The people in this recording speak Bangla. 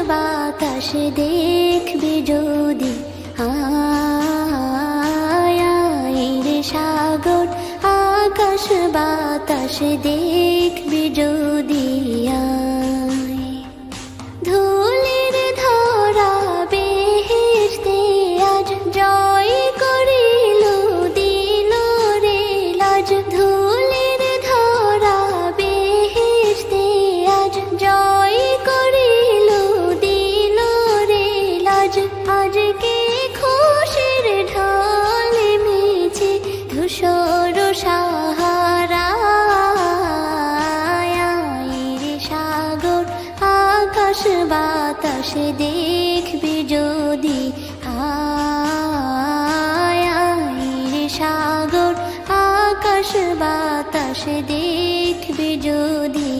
বাতাস দেখবি যদি, আয় রে সাগর আকাশ বাতাস দেখবি যদি, আয় ধুলির ধরা বেহেশতে আজ জয় করিল দিল রে লাজ, ধুলির ধরা বেহেশতে আজ জয় করিল দিল রে লাজ, আজকে খুশির ঢল মেছে ধূসর সাহারা, রে সাগর আকাশ বাতাস দেখবি যদি, আয় রে সাগর আকাশ বাতাস দেখবি যদি।